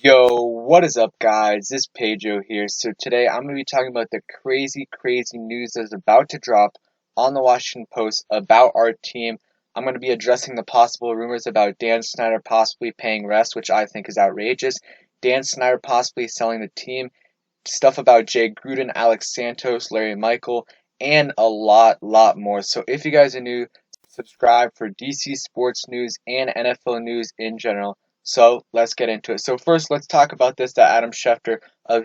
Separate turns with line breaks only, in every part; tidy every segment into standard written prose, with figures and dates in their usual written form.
Yo, what is up, guys? This is Pedro here. So today I'm going to be talking about the crazy news that is about to drop on the Washington Post about our team. I'm going to be addressing the possible rumors about Dan Snyder possibly paying rest, which I think is outrageous. Dan Snyder possibly selling the team, stuff about Jay Gruden, Alex Santos, Larry Michael, and a lot more. So if you guys are new, subscribe for DC sports news and NFL news in general. So let's get into it. So first, let's talk about this that Adam Schefter, a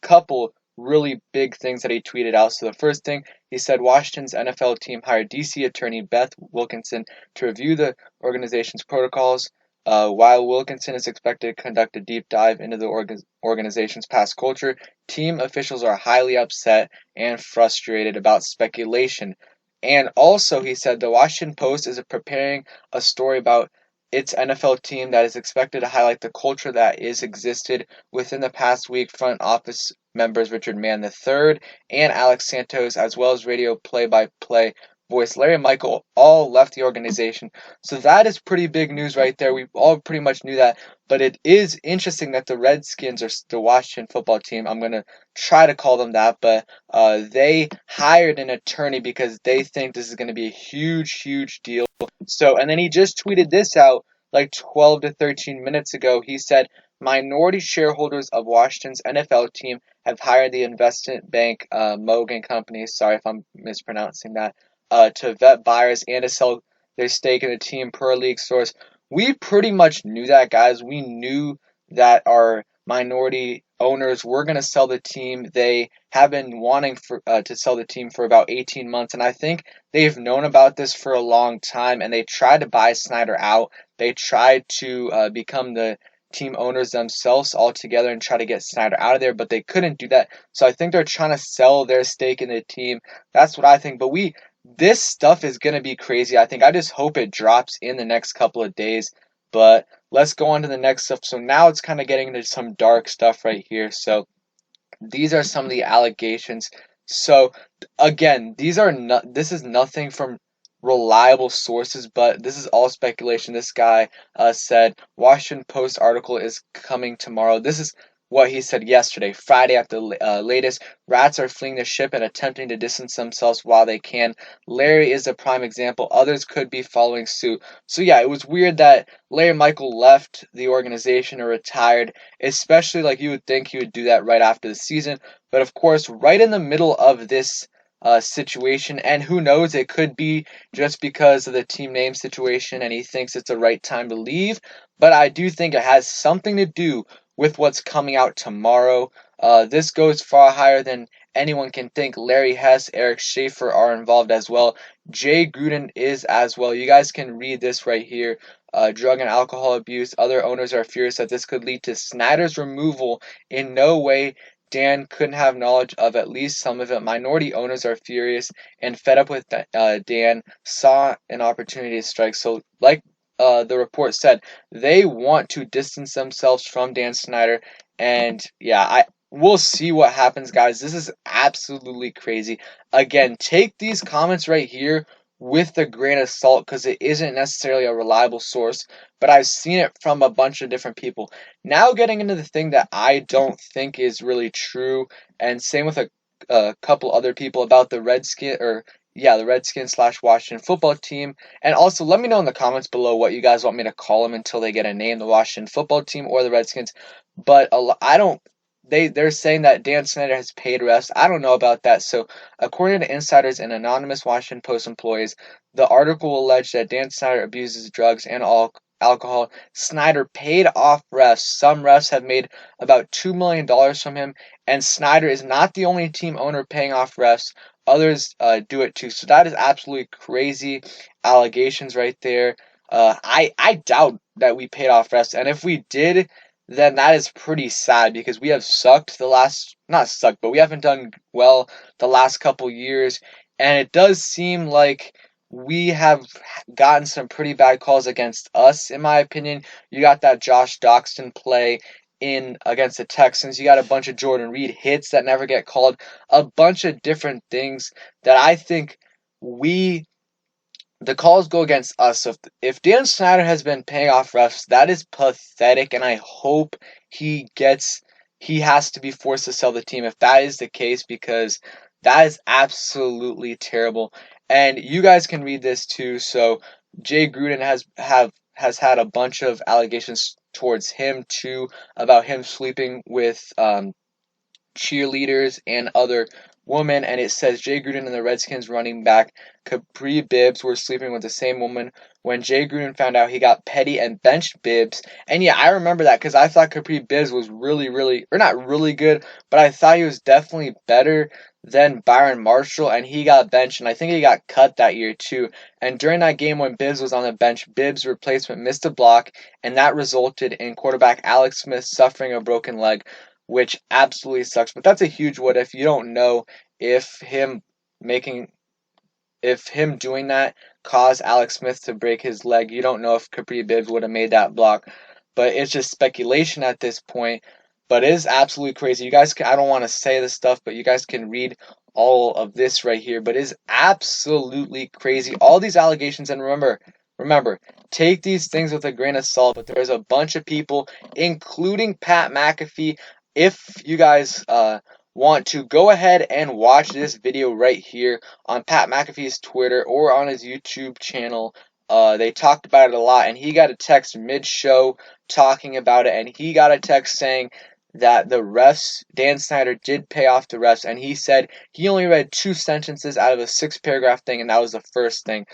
couple really big things that he tweeted out. So the first thing he said, Washington's NFL team hired DC attorney Beth Wilkinson to review the organization's protocols. While Wilkinson is expected to conduct a deep dive into the organization's past culture, team officials are highly upset and frustrated about speculation. And also, he said the Washington Post is preparing a story about its NFL team that is expected to highlight the culture that is existed within the past week. Front office members Richard Mann III and Alex Santos, as well as radio play-by-play voice Larry Michael, all left the organization. So that is pretty big news right there. We all pretty much knew that, but it is interesting that the Redskins, or the Washington football team, I'm going to try to call them that, but they hired an attorney because they think this is going to be a huge deal. So, and then he just tweeted this out like 12 to 13 minutes ago. He said, minority shareholders of Washington's NFL team have hired the investment bank Mogan Company, sorry if I'm mispronouncing that, to vet buyers and to sell their stake in the team per a league source. We pretty much knew that, guys. We knew that our minority owners were going to sell the team. They have been wanting to sell the team for about 18 months, and I think they've known about this for a long time, and they tried to buy Snyder out. They tried to become the team owners themselves altogether and try to get Snyder out of there, but they couldn't do that. So I think they're trying to sell their stake in the team. That's what I think. But this stuff is going to be crazy. I think I just hope it drops in the next couple of days. But let's go on to the next stuff. So now it's kind of getting into some dark stuff right here. So these are some of the allegations. So again, this is nothing from reliable sources, but this is all speculation. This guy said Washington Post article is coming tomorrow. This is what he said yesterday, Friday at the latest. Rats are fleeing the ship and attempting to distance themselves while they can. Larry is a prime example. Others could be following suit. So yeah, it was weird that Larry Michael left the organization or retired, especially like you would think he would do that right after the season. But of course, right in the middle of this situation, and who knows, it could be just because of the team name situation and he thinks it's the right time to leave. But I do think it has something to do with what's coming out tomorrow. This goes far higher than anyone can think. Larry Hess, Eric Schaefer are involved as well. Jay Gruden is as well. You guys can read this right here. Drug and alcohol abuse. Other owners are furious that this could lead to Snyder's removal. In no way Dan couldn't have knowledge of at least some of it. Minority owners are furious and fed up with Dan, saw an opportunity to strike. So, like the report said, they want to distance themselves from Dan Snyder. And yeah, we'll see what happens, guys. This is absolutely crazy. Again, take these comments right here with a grain of salt because it isn't necessarily a reliable source, but I've seen it from a bunch of different people. Now getting into the thing that I don't think is really true, and same with a couple other people about the Redskins slash Washington football team. And also let me know in the comments below what you guys want me to call them until they get a name, the Washington football team or the Redskins. But I don't. They're saying that Dan Snyder has paid refs. I don't know about that. So, according to insiders and anonymous Washington Post employees, the article will allege that Dan Snyder abuses drugs and alcohol. Snyder paid off refs. Some refs have made about $2 million from him, and Snyder is not the only team owner paying off refs. Others do it too. So that is absolutely crazy allegations right there. I doubt that we paid off refs, and if we did, then that is pretty sad because we have sucked not sucked, but we haven't done well the last couple years, and it does seem like we have gotten some pretty bad calls against us, in my opinion. You got that Josh Doxson play in against the Texans. You got a bunch of Jordan Reed hits that never get called, a bunch of different things that I think we the calls go against us. So if Dan Snyder has been paying off refs, that is pathetic, and I hope he has to be forced to sell the team if that is the case, because that is absolutely terrible. And you guys can read this too. So Jay Gruden has had a bunch of allegations towards him too, about him sleeping with cheerleaders and other women, and it says Jay Gruden and the Redskins running back Capri Bibbs were sleeping with the same woman. When Jay Gruden found out, he got petty and benched Bibbs. And yeah, I remember that because I thought Capri Bibbs was or not really good, but I thought he was definitely better than Byron Marshall, and he got benched, and I think he got cut that year too. And during that game when Bibbs was on the bench, Bibbs' replacement missed a block, and that resulted in quarterback Alex Smith suffering a broken leg, which absolutely sucks. But that's a huge what if. You don't know if making if him doing that caused Alex Smith to break his leg. You don't know if Capri Bibbs would have made that block. But it's just speculation at this point. But it is absolutely crazy. You guys can, I don't want to say this stuff, but you guys can read all of this right here. But it is absolutely crazy. All these allegations, and remember, take these things with a grain of salt. But there's a bunch of people, including Pat McAfee. If you guys want to, go ahead and watch this video right here on Pat McAfee's Twitter or on his YouTube channel. They talked about it a lot, and he got a text mid-show talking about it, and he got a text saying that the refs, Dan Snyder did pay off the refs, and he said he only read 2 sentences out of a 6-paragraph thing, and that was the first thing.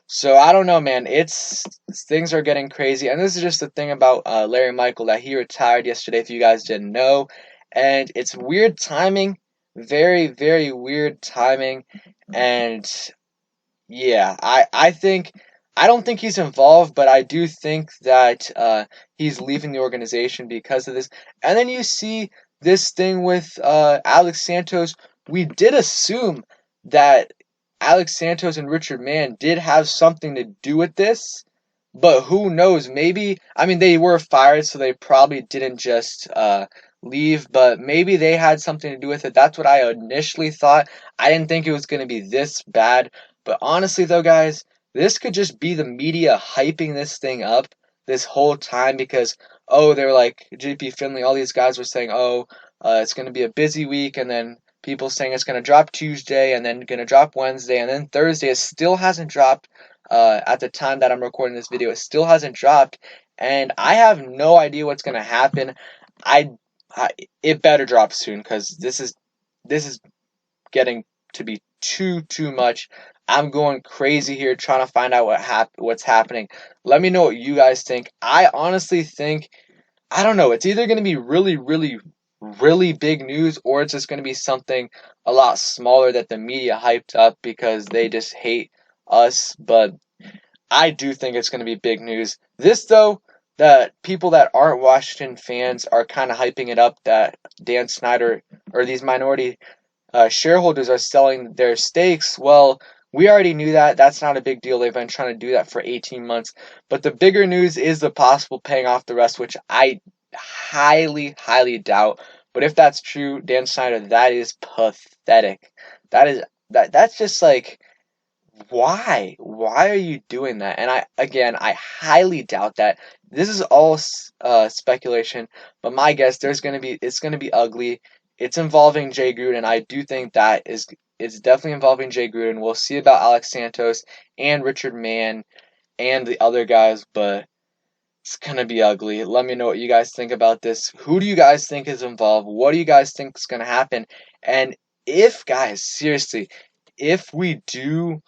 So I don't know, man. Things are getting crazy, and this is just the thing about Larry Michael, that he retired yesterday. If you guys didn't know, and it's weird timing, very very weird timing, and yeah, I don't think he's involved, but I do think that he's leaving the organization because of this. And then you see this thing with Alex Santos. We did assume that Alex Santos and Richard Mann did have something to do with this, but who knows? Maybe, I mean, they were fired, so they probably didn't just leave, but maybe they had something to do with it. That's what I initially thought. I didn't think it was going to be this bad. But honestly, though, guys, this could just be the media hyping this thing up this whole time because, oh, they were like, JP Finley, all these guys were saying, oh, it's going to be a busy week, and then people saying it's going to drop Tuesday, and then going to drop Wednesday, and then Thursday. It still hasn't dropped. At the time that I'm recording this video, it still hasn't dropped, and I have no idea what's going to happen. I, it better drop soon because this is getting to be too much. I'm going crazy here trying to find out what's happening. Let me know what you guys think. I honestly think, I don't know, it's either going to be really big news, or it's just going to be something a lot smaller that the media hyped up because they just hate us. But I do think it's going to be big news. This, though, that people that aren't Washington fans are kind of hyping it up, that Dan Snyder or these minority shareholders are selling their stakes. Well, we already knew that. That's not a big deal. They've been trying to do that for 18 months. But the bigger news is the possible paying off the rest, which I highly doubt. But if that's true, Dan Snyder, that is pathetic. That's just like, why? Why are you doing that? And I highly doubt that. This is all speculation, but my guess, it's gonna be ugly. It's involving Jay Gruden. I do think that it's definitely involving Jay Gruden. We'll see about Alex Santos and Richard Mann and the other guys, but it's gonna be ugly. Let me know what you guys think about this. Who do you guys think is involved? What do you guys think is gonna happen? And if, guys, seriously, if we do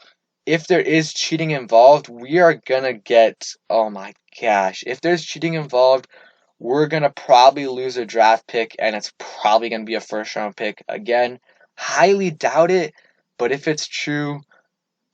if there is cheating involved, we are gonna get, oh my gosh, if there's cheating involved, we're gonna probably lose a draft pick, and it's probably gonna be a first round pick again. Highly doubt it, but if it's true,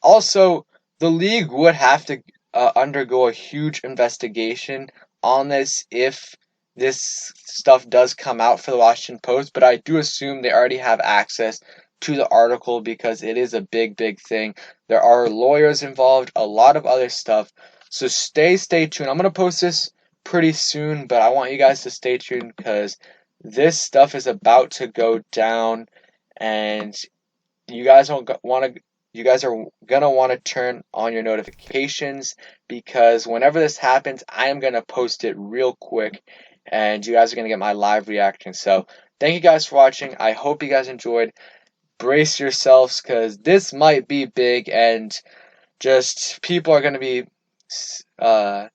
also the league would have to undergo a huge investigation on this if this stuff does come out for the Washington Post, but I do assume they already have access to the article because it is a big thing. There are lawyers involved, a lot of other stuff. So stay tuned. I'm going to post this pretty soon, but I want you guys to stay tuned because this stuff is about to go down, and you guys don't want to you guys are gonna want to turn on your notifications, because whenever this happens, I am gonna post it real quick, and you guys are gonna get my live reaction. So thank you guys for watching. I hope you guys enjoyed. Brace yourselves, because this might be big, and just people are gonna be uh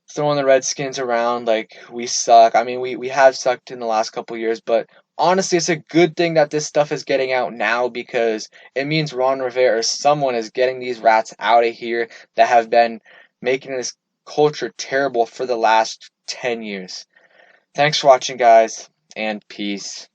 throwing the Redskins around like we suck. I mean, we have sucked in the last couple years, but honestly, it's a good thing that this stuff is getting out now, because it means Ron Rivera or someone is getting these rats out of here that have been making this culture terrible for the last 10 years. Thanks for watching, guys, and peace.